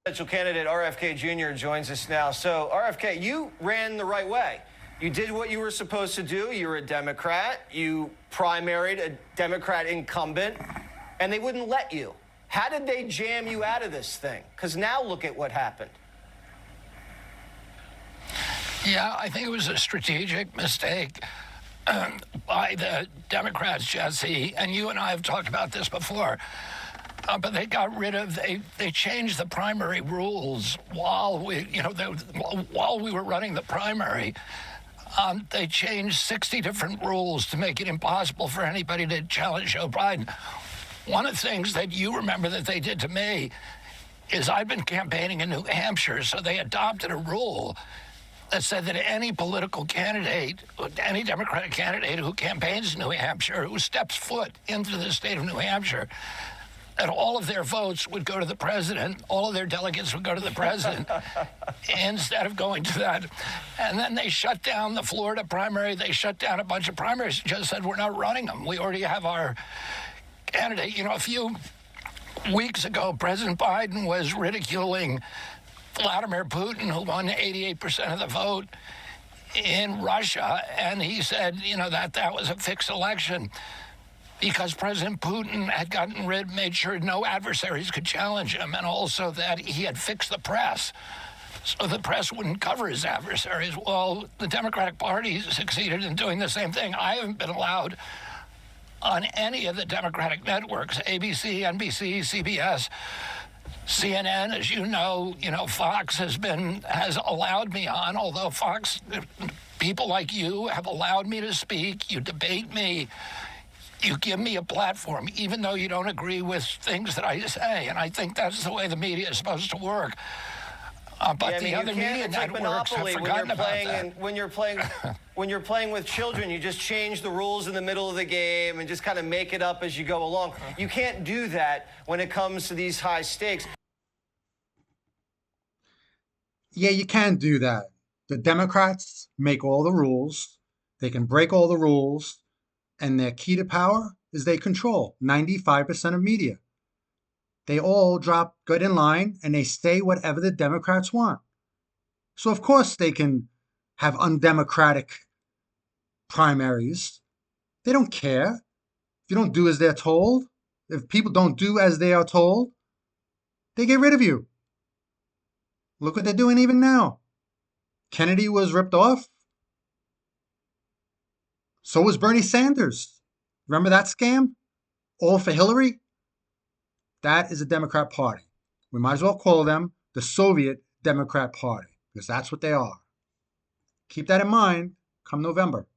Presidential candidate RFK Jr. joins us now. So, RFK, you ran the right way. You did what you were supposed to do. You're a Democrat. You primaried a Democrat incumbent, and they wouldn't let you. How did they jam you out of this thing? Because now look at what happened. Yeah, I think it was a strategic mistake by the Democrats, Jesse, and you and I have talked about this before. But they got rid of, they changed the primary rules while while we were running the primary. They changed 60 different rules to make it impossible for anybody to challenge Joe Biden. One of the things that you remember that they did to me is I'd been campaigning in New Hampshire, so they adopted a rule that said that any political candidate, any Democratic candidate who campaigns in New Hampshire, who steps foot into the state of New Hampshire, that all of their votes would go to the president, all of their delegates would go to the president instead of going to that. And then they shut down the Florida primary. They shut down a bunch of primaries and just said, we're not running them. We already have our candidate. You know, a few weeks ago, President Biden was ridiculing Vladimir Putin, who won 88% of the vote in Russia. And he said, you know, that was a fixed election, because President Putin had made sure no adversaries could challenge him, and also that he had fixed the press so the press wouldn't cover his adversaries. Well, the Democratic Party succeeded in doing the same thing. I haven't been allowed on any of the Democratic networks, ABC, NBC, CBS, CNN, as you know, Fox has allowed me on, although Fox, people like you have allowed me to speak. You debate me. You give me a platform, even though you don't agree with things that I say. And I think that's the way the media is supposed to work. But the other media networks have forgotten about that. When you're playing with children, you just change the rules in the middle of the game and just kind of make it up as you go along. You can't do that when it comes to these high stakes. Yeah, you can do that. The Democrats make all the rules. They can break all the rules. And their key to power is they control 95% of media. They all get in line and they say whatever the Democrats want. So of course they can have undemocratic primaries. They don't care. If you don't do as they're told, if people don't do as they are told, they get rid of you. Look what they're doing even now. Kennedy was ripped off. So was Bernie Sanders. Remember that scam? All for Hillary? That is a Democrat Party. We might as well call them the Soviet Democrat Party, because that's what they are. Keep that in mind come November.